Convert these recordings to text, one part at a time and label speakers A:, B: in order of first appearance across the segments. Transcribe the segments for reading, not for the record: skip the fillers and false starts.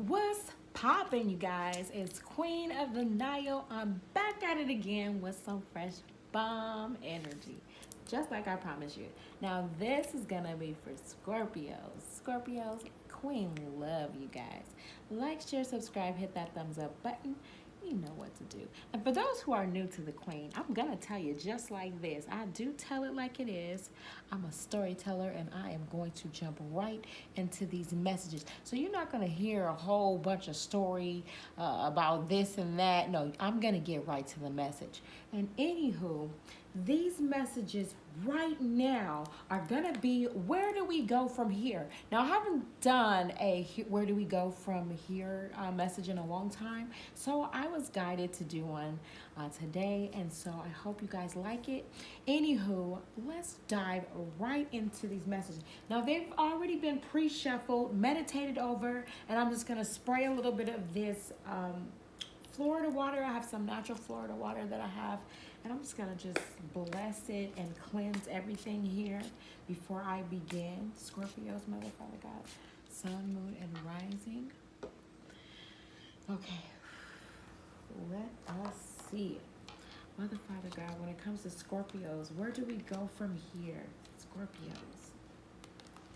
A: What's poppin', you guys? It's Queen of the Nile. I'm back at it again with some fresh bomb energy, just like I promised you. Now, this is gonna be for Scorpios. Scorpios, Queen love you guys. Like, share, subscribe, hit that thumbs up button. You know what to do. And for those who are new to the Queen, I'm gonna tell you just like this. I do tell it like it is. I'm a storyteller and I am going to jump right into these messages. So you're not gonna hear a whole bunch of story about this and that. No, I'm gonna get right to the message. And anywho, these messages right now are gonna be where do we go from here. Now, I haven't done a where do we go from here message in a long time, so I was guided to do one today, and so I hope you guys like it. Anywho, let's dive right into these messages. Now, they've already been pre-shuffled, meditated over, and I'm just gonna spray a little bit of this Florida water. I have some natural Florida water that I have, and I'm just gonna just bless it and cleanse everything here before I begin. Scorpio's Mother, Father God, Sun, Moon, and Rising. Okay, let us see. Mother, Father God, when it comes to Scorpios, where do we go from here? Scorpios,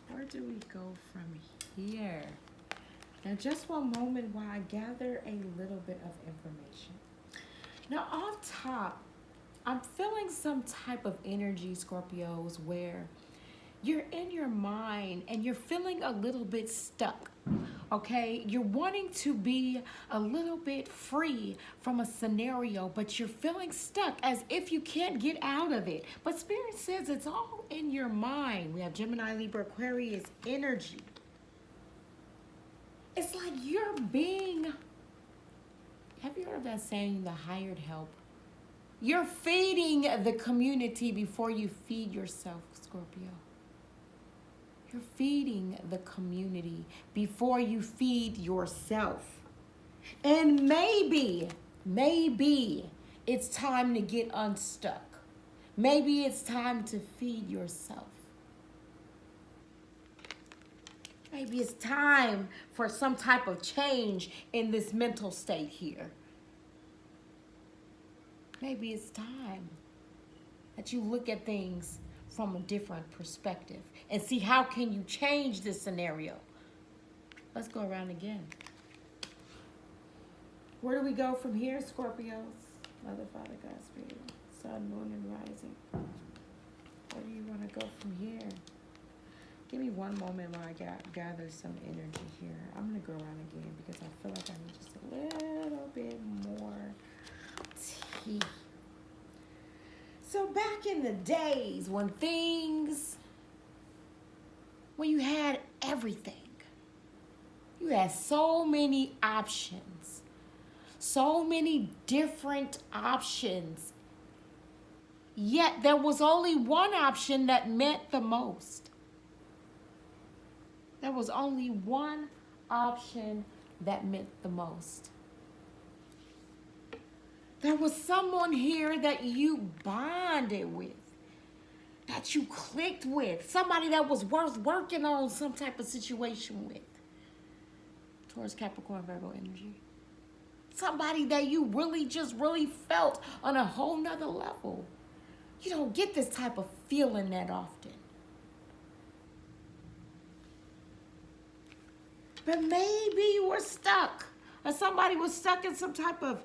A: where do we go from here? Now, just one moment while I gather a little bit of information. Now, off top, I'm feeling some type of energy, Scorpios, where you're in your mind and you're feeling a little bit stuck, okay? You're wanting to be a little bit free from a scenario, but you're feeling stuck as if you can't get out of it. But Spirit says it's all in your mind. We have Gemini, Libra, Aquarius energy. It's like you're being, have you heard of that saying, the hired help? You're feeding the community before you feed yourself, Scorpio. You're feeding the community before you feed yourself. And maybe it's time to get unstuck. Maybe it's time to feed yourself. Maybe it's time for some type of change in this mental state here. Maybe it's time that you look at things from a different perspective and see how can you change this scenario. Let's go around again. Where do we go from here, Scorpios? Mother, Father, God, Spirit, Sun, Moon, and Rising. Where do you want to go from here? Give me one moment while I gather some energy here. I'm going to go around again because I feel like I need just a little bit more tea. So back in the days when you had everything, you had so many options, so many different options, yet there was only one option that meant the most. There was only one option that meant the most. There was someone here that you bonded with, that you clicked with, somebody that was worth working on some type of situation with. Taurus, Capricorn, Virgo energy. Somebody that you really felt on a whole nother level. You don't get this type of feeling that often. But maybe you were stuck, or somebody was stuck in some type of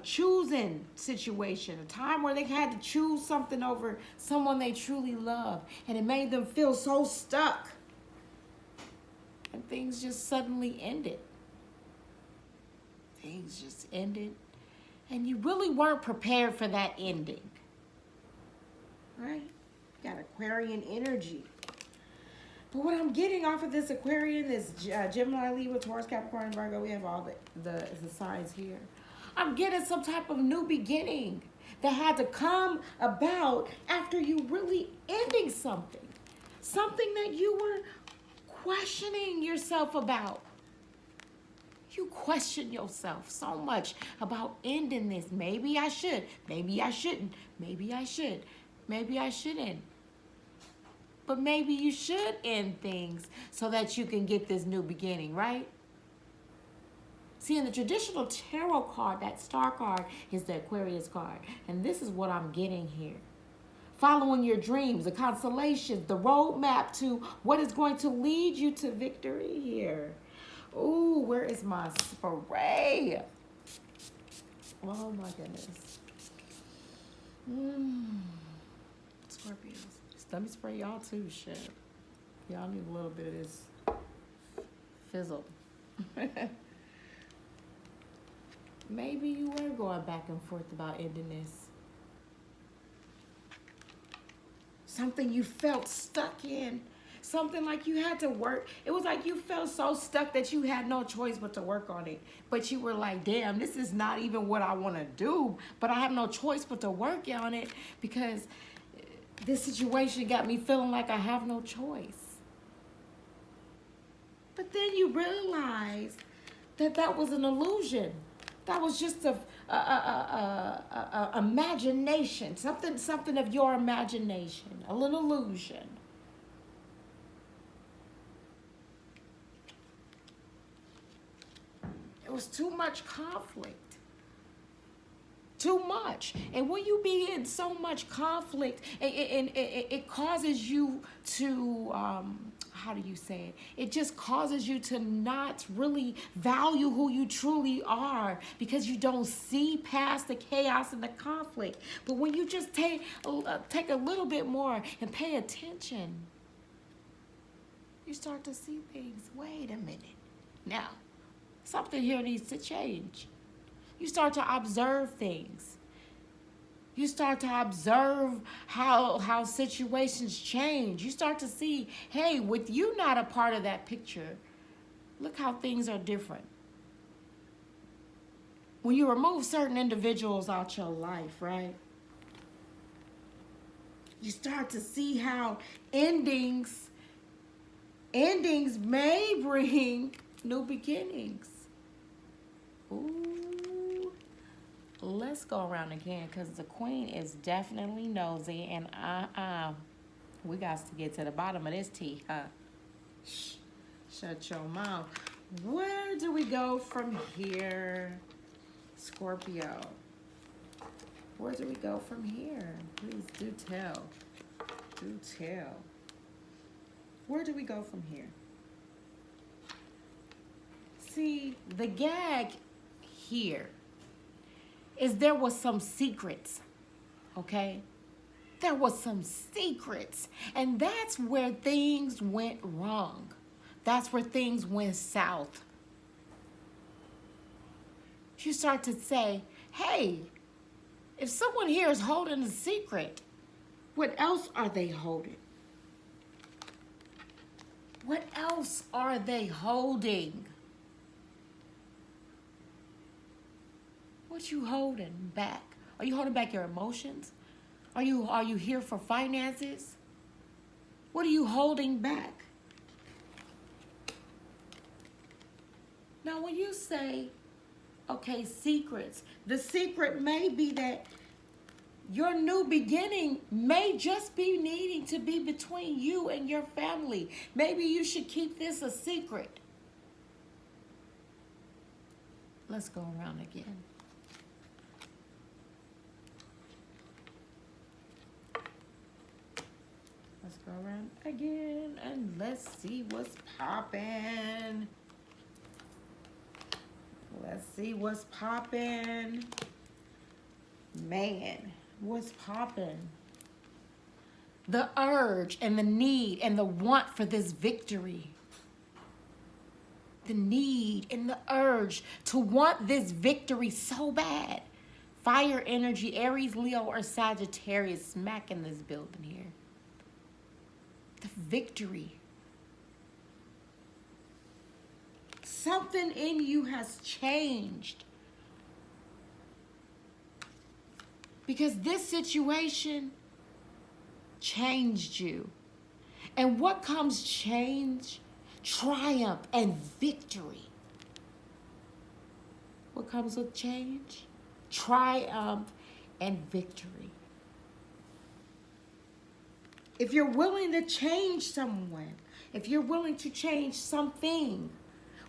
A: choosing situation, a time where they had to choose something over someone they truly love, and it made them feel so stuck. And things just suddenly ended. Things just ended, and you really weren't prepared for that ending. Right? You got Aquarian energy. But what I'm getting off of this Aquarian, this Gemini, Libra, Taurus, Capricorn, Virgo, we have all the signs here. I'm getting some type of new beginning that had to come about after you really ending something. Something that you were questioning yourself about. You question yourself so much about ending this. Maybe I should. Maybe I shouldn't. Maybe I should. Maybe I shouldn't. but maybe you should end things so that you can get this new beginning, right? See, in the traditional tarot card, that star card is the Aquarius card. And this is what I'm getting here. Following your dreams, the constellations, the roadmap to what is going to lead you to victory here. Ooh, where is my spray? Oh my goodness. Scorpios. Let me spray y'all too, shit. Y'all need a little bit of this fizzle. Maybe you were going back and forth about ending this. Something you felt stuck in. Something like you had to work. It was like you felt so stuck that you had no choice but to work on it. But you were like, damn, this is not even what I want to do. But I have no choice but to work on it because this situation got me feeling like I have no choice. But then you realize that that was an illusion. That was just a imagination, something of your imagination, a little illusion. It was too much conflict. Too much. And when you be in so much conflict, it causes you to, how do you say it? It just causes you to not really value who you truly are because you don't see past the chaos and the conflict. But when you just take a little bit more and pay attention, you start to see things. Wait a minute. Now, something here needs to change. You start to observe things. You start to observe how situations change. You start to see, hey, with you not a part of that picture, look how things are different. When you remove certain individuals out your life, right? You start to see how endings may bring new beginnings. Ooh. Let's go around again because the queen is definitely nosy and we got to get to the bottom of this tea, huh? Shh. Shut your mouth. Where do we go from here, Scorpio? Where do we go from here? Please do tell. Do tell. Where do we go from here? See, the gag here is there was some secrets, okay? There was some secrets, and that's where things went wrong. That's where things went south. You start to say, hey, if someone here is holding a secret, what else are they holding? What else are they holding? What you holding back? Are you holding back your emotions? Are you here for finances? What are you holding back? Now, when you say, okay, secrets, the secret may be that your new beginning may just be needing to be between you and your family. Maybe you should keep this a secret. Let's go around again. Let's go around again and let's see what's popping. Let's see what's popping. Man, what's popping? The urge and the need and the want for this victory. The need and the urge to want this victory so bad. Fire energy, Aries, Leo, or Sagittarius smacking this building here. The victory. Something in you has changed. Because this situation changed you. And what comes change? Triumph and victory. What comes with change? Triumph and victory. If you're willing to change someone, if you're willing to change something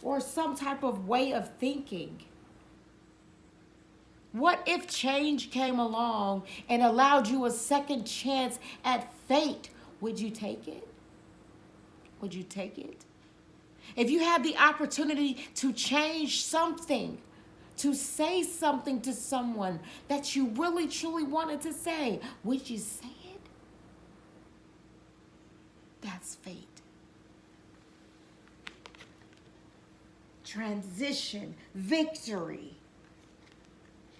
A: or some type of way of thinking. What if change came along and allowed you a second chance at fate? Would you take it? Would you take it? If you had the opportunity to change something, to say something to someone that you really truly wanted to say, would you say it? That's fate. Transition, victory.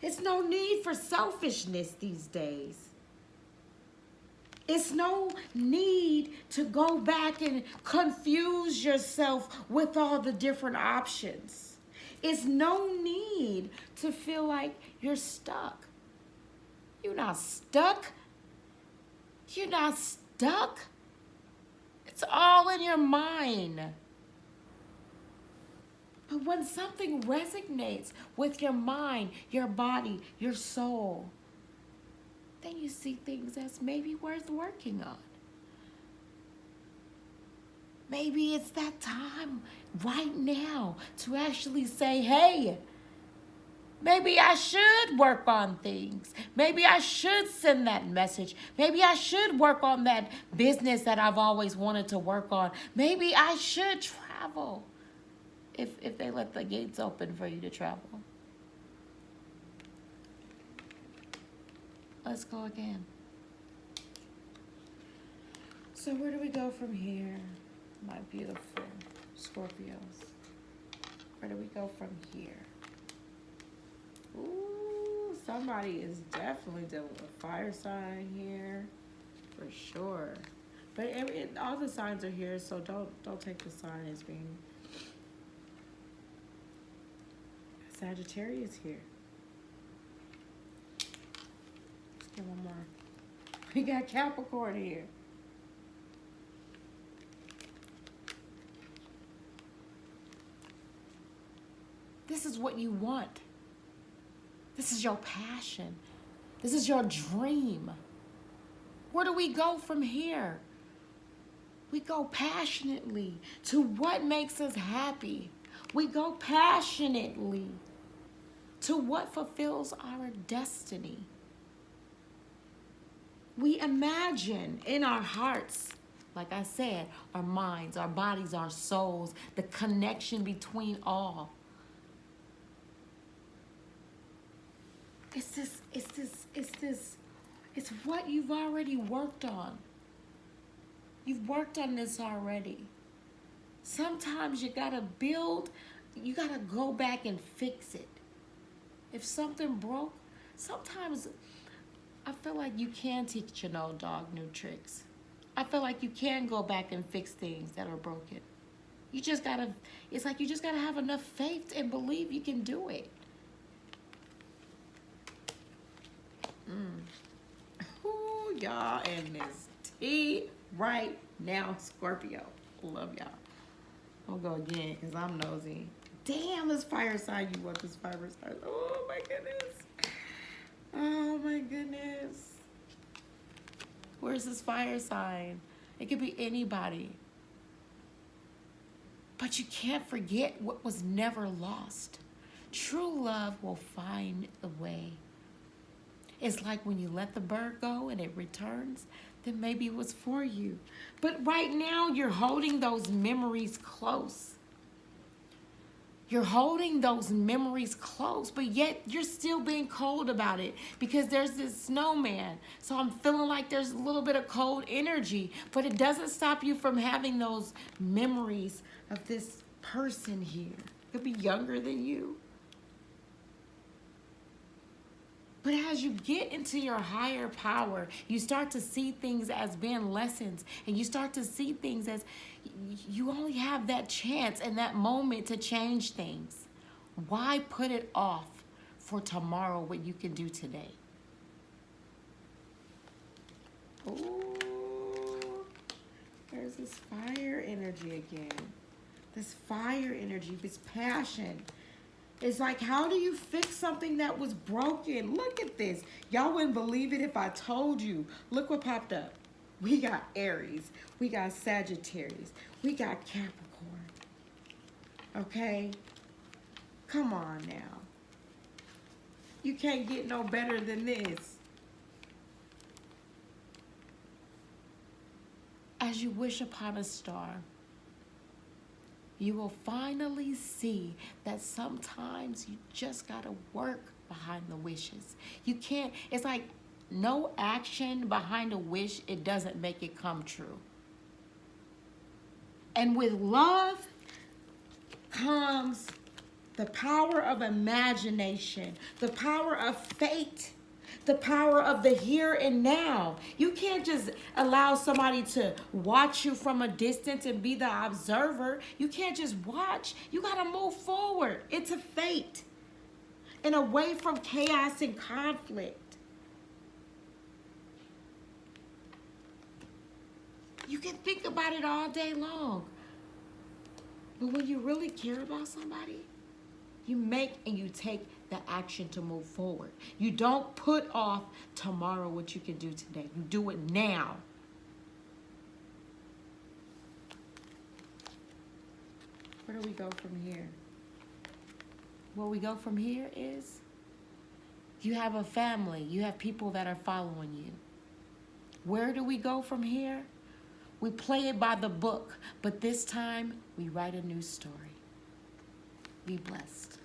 A: It's no need for selfishness these days. It's no need to go back and confuse yourself with all the different options. It's no need to feel like you're stuck. You're not stuck. You're not stuck. It's all in your mind. But when something resonates with your mind, your body, your soul, then you see things that's maybe worth working on. Maybe it's that time right now to actually say, hey, maybe I should work on things. Maybe I should send that message. Maybe I should work on that business that I've always wanted to work on. Maybe I should travel. If they let the gates open for you to travel. Let's go again. So where do we go from here, my beautiful Scorpios? Where do we go from here? Ooh, somebody is definitely dealing with fire sign here, for sure. But all the signs are here, so don't take the sign as being. Sagittarius here. Let's get one more. We got Capricorn here. This is what you want. This is your passion. This is your dream. Where do we go from here? We go passionately to what makes us happy. We go passionately to what fulfills our destiny. We imagine in our hearts, like I said, our minds, our bodies, our souls, the connection between all. It's what you've already worked on. You've worked on this already. Sometimes you gotta build, you gotta go back and fix it. If something broke, sometimes I feel like you can teach an old dog new tricks. I feel like you can go back and fix things that are broken. You just gotta, it's like you just gotta have enough faith and believe you can do it. Ooh, y'all in this tea right now, Scorpio. Love y'all. I'll go again because I'm nosy. Damn, this fire sign. You want this fire sign. Oh, my goodness. Oh, my goodness. Where's this fire sign? It could be anybody. But you can't forget what was never lost. True love will find the way. It's like when you let the bird go and it returns, then maybe it was for you. But right now, you're holding those memories close. You're holding those memories close, but yet you're still being cold about it because there's this snowman. So I'm feeling like there's a little bit of cold energy, but it doesn't stop you from having those memories of this person here. Could be younger than you. But as you get into your higher power, you start to see things as being lessons, and you start to see things as you only have that chance and that moment to change things. Why put it off for tomorrow what you can do today? Ooh, there's this fire energy again. This fire energy, this passion. It's like, how do you fix something that was broken? Look at this. Y'all wouldn't believe it if I told you. Look what popped up.
B: We got Aries. We got Sagittarius. We got Capricorn. Okay? Come on now. You can't get no better than this.
A: As you wish upon a star, you will finally see that sometimes you just gotta work behind the wishes. You can't, it's like no action behind a wish, it doesn't make it come true. And with love comes the power of imagination, the power of fate, the power of the here and now. You can't just allow somebody to watch you from a distance and be the observer. You can't just watch. You got to move forward into fate and away from chaos and conflict. You can think about it all day long. But when you really care about somebody, you make and you take the action to move forward. You don't put off tomorrow what you can do today. You do it now. Where do we go from here? Where we go from here is you have a family. You have people that are following you. Where do we go from here? We play it by the book, but this time we write a new story. Be blessed.